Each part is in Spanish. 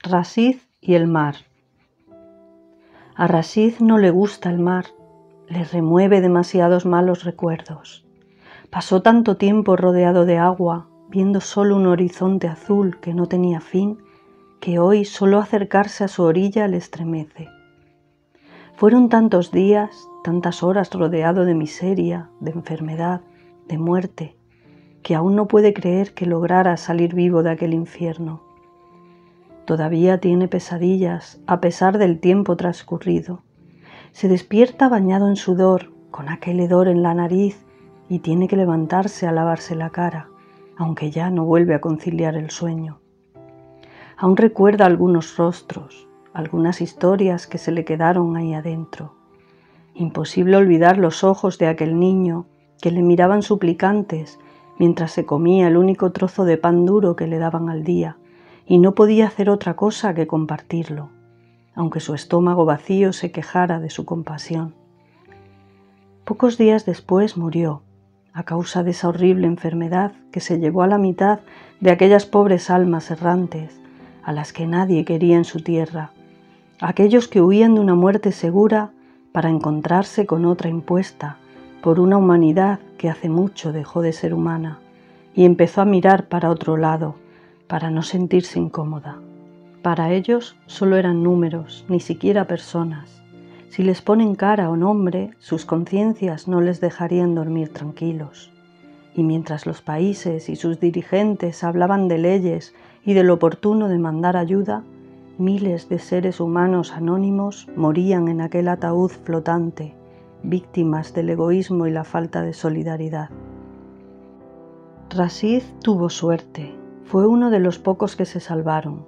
Rashid y el mar. A Rashid no le gusta el mar, le remueve demasiados malos recuerdos. Pasó tanto tiempo rodeado de agua, viendo solo un horizonte azul que no tenía fin, que hoy solo acercarse a su orilla le estremece. Fueron tantos días, tantas horas rodeado de miseria, de enfermedad, de muerte, que aún no puede creer que lograra salir vivo de aquel infierno. Todavía tiene pesadillas a pesar del tiempo transcurrido. Se despierta bañado en sudor, con aquel hedor en la nariz, y tiene que levantarse a lavarse la cara, aunque ya no vuelve a conciliar el sueño. Aún recuerda algunos rostros, algunas historias que se le quedaron ahí adentro. Imposible olvidar los ojos de aquel niño que le miraban suplicantes mientras se comía el único trozo de pan duro que le daban al día, y no podía hacer otra cosa que compartirlo, aunque su estómago vacío se quejara de su compasión. Pocos días después murió, a causa de esa horrible enfermedad que se llevó a la mitad de aquellas pobres almas errantes, a las que nadie quería en su tierra, aquellos que huían de una muerte segura para encontrarse con otra impuesta por una humanidad que hace mucho dejó de ser humana y empezó a mirar para otro lado, para no sentirse incómoda. Para ellos solo eran números, ni siquiera personas. Si les ponen cara o nombre, sus conciencias no les dejarían dormir tranquilos. Y mientras los países y sus dirigentes hablaban de leyes y de lo oportuno de mandar ayuda, miles de seres humanos anónimos morían en aquel ataúd flotante, víctimas del egoísmo y la falta de solidaridad. Rashid tuvo suerte. Fue uno de los pocos que se salvaron.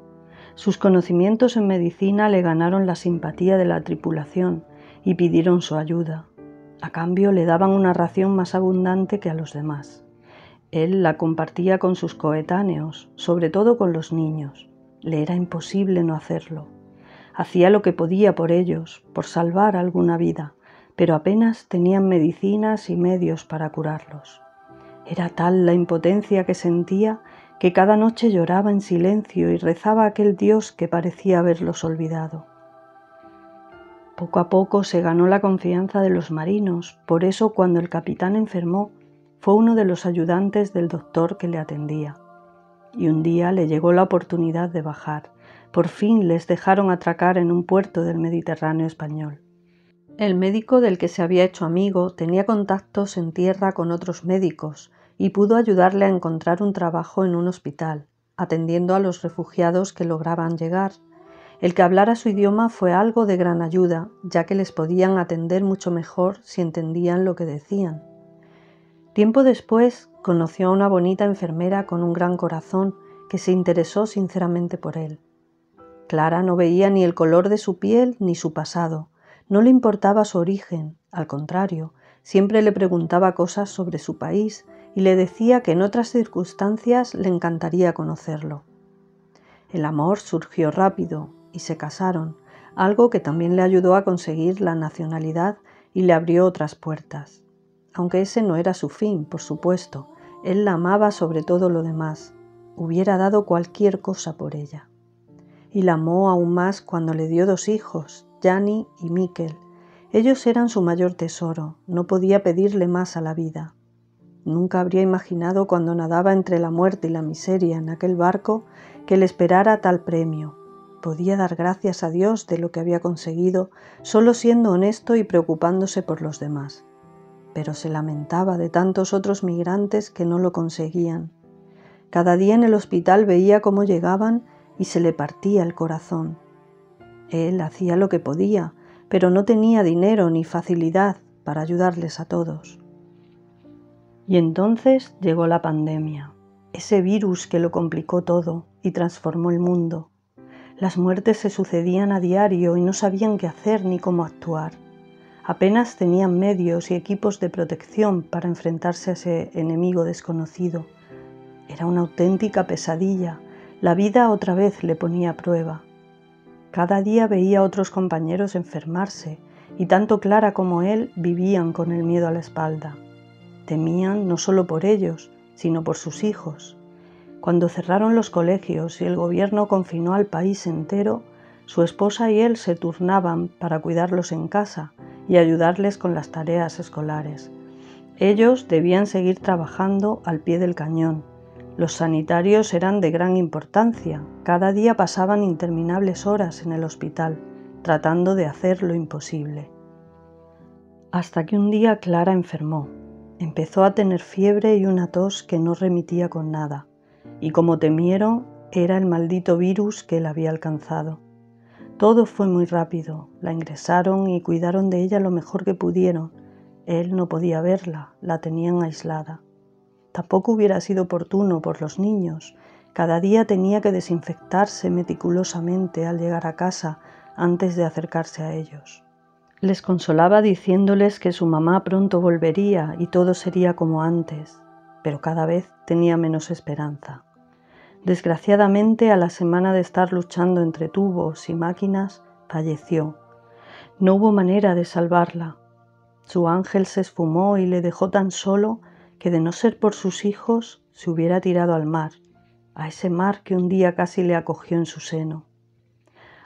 Sus conocimientos en medicina le ganaron la simpatía de la tripulación y pidieron su ayuda. A cambio le daban una ración más abundante que a los demás. Él la compartía con sus coetáneos, sobre todo con los niños. Le era imposible no hacerlo. Hacía lo que podía por ellos, por salvar alguna vida, pero apenas tenían medicinas y medios para curarlos. Era tal la impotencia que sentía que cada noche lloraba en silencio y rezaba a aquel Dios que parecía haberlos olvidado. Poco a poco se ganó la confianza de los marinos, por eso cuando el capitán enfermó, fue uno de los ayudantes del doctor que le atendía. Y un día le llegó la oportunidad de bajar. Por fin les dejaron atracar en un puerto del Mediterráneo español. El médico del que se había hecho amigo tenía contactos en tierra con otros médicos y pudo ayudarle a encontrar un trabajo en un hospital, atendiendo a los refugiados que lograban llegar. El que hablara su idioma fue algo de gran ayuda, ya que les podían atender mucho mejor si entendían lo que decían. Tiempo después conoció a una bonita enfermera con un gran corazón que se interesó sinceramente por él. Clara no veía ni el color de su piel ni su pasado. No le importaba su origen, al contrario, siempre le preguntaba cosas sobre su país y le decía que en otras circunstancias le encantaría conocerlo. El amor surgió rápido y se casaron, algo que también le ayudó a conseguir la nacionalidad y le abrió otras puertas. Aunque ese no era su fin, por supuesto, él la amaba sobre todo lo demás, hubiera dado cualquier cosa por ella. Y la amó aún más cuando le dio 2 hijos, Jani y Miquel. Ellos eran su mayor tesoro, no podía pedirle más a la vida. Nunca habría imaginado cuando nadaba entre la muerte y la miseria en aquel barco que le esperara tal premio. Podía dar gracias a Dios de lo que había conseguido, solo siendo honesto y preocupándose por los demás. Pero se lamentaba de tantos otros migrantes que no lo conseguían. Cada día en el hospital veía cómo llegaban y se le partía el corazón. Él hacía lo que podía, pero no tenía dinero ni facilidad para ayudarles a todos. Y entonces llegó la pandemia, ese virus que lo complicó todo y transformó el mundo. Las muertes se sucedían a diario y no sabían qué hacer ni cómo actuar. Apenas tenían medios y equipos de protección para enfrentarse a ese enemigo desconocido. Era una auténtica pesadilla. La vida otra vez le ponía a prueba. Cada día veía a otros compañeros enfermarse y tanto Clara como él vivían con el miedo a la espalda. Temían no solo por ellos, sino por sus hijos. Cuando cerraron los colegios y el gobierno confinó al país entero, su esposa y él se turnaban para cuidarlos en casa y ayudarles con las tareas escolares. Ellos debían seguir trabajando al pie del cañón. Los sanitarios eran de gran importancia. Cada día pasaban interminables horas en el hospital, tratando de hacer lo imposible. Hasta que un día Clara enfermó. Empezó a tener fiebre y una tos que no remitía con nada. Y como temieron, era el maldito virus que la había alcanzado. Todo fue muy rápido. La ingresaron y cuidaron de ella lo mejor que pudieron. Él no podía verla, la tenían aislada. Tampoco hubiera sido oportuno por los niños. Cada día tenía que desinfectarse meticulosamente al llegar a casa antes de acercarse a ellos. Les consolaba diciéndoles que su mamá pronto volvería y todo sería como antes, pero cada vez tenía menos esperanza. Desgraciadamente, a la semana de estar luchando entre tubos y máquinas, falleció. No hubo manera de salvarla. Su ángel se esfumó y le dejó tan solo que, de no ser por sus hijos, se hubiera tirado al mar, a ese mar que un día casi le acogió en su seno.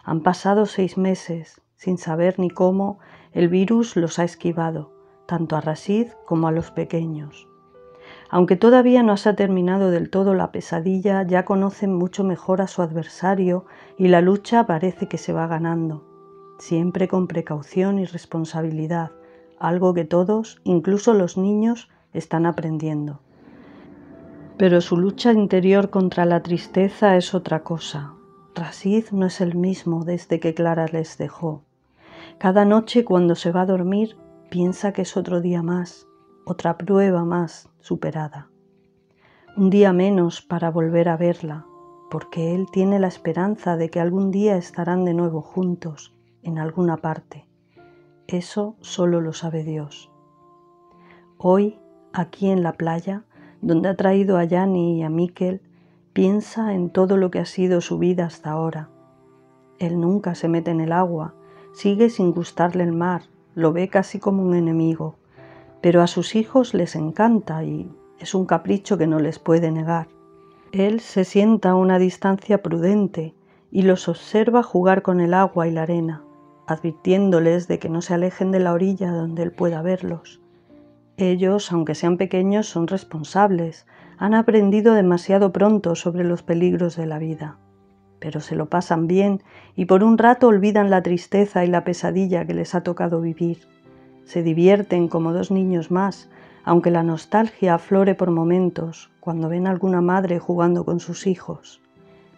Han pasado 6 meses, sin saber ni cómo, el virus los ha esquivado, tanto a Rashid como a los pequeños. Aunque todavía no se ha terminado del todo la pesadilla, ya conocen mucho mejor a su adversario y la lucha parece que se va ganando, siempre con precaución y responsabilidad, algo que todos, incluso los niños, están aprendiendo. Pero su lucha interior contra la tristeza es otra cosa. Rashid no es el mismo desde que Clara les dejó. Cada noche cuando se va a dormir piensa que es otro día más, otra prueba más superada. Un día menos para volver a verla, porque él tiene la esperanza de que algún día estarán de nuevo juntos, en alguna parte. Eso solo lo sabe Dios. Hoy, aquí en la playa, donde ha traído a Yanni y a Miquel, piensa en todo lo que ha sido su vida hasta ahora. Él nunca se mete en el agua, sigue sin gustarle el mar, lo ve casi como un enemigo, pero a sus hijos les encanta y es un capricho que no les puede negar. Él se sienta a una distancia prudente y los observa jugar con el agua y la arena, advirtiéndoles de que no se alejen de la orilla donde él pueda verlos. Ellos, aunque sean pequeños, son responsables, han aprendido demasiado pronto sobre los peligros de la vida, pero se lo pasan bien y por un rato olvidan la tristeza y la pesadilla que les ha tocado vivir. Se divierten como 2 niños más, aunque la nostalgia aflore por momentos cuando ven a alguna madre jugando con sus hijos.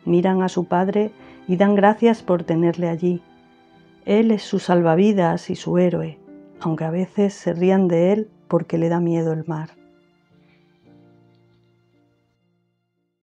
Miran a su padre y dan gracias por tenerle allí. Él es su salvavidas y su héroe, aunque a veces se rían de él porque le da miedo el mar.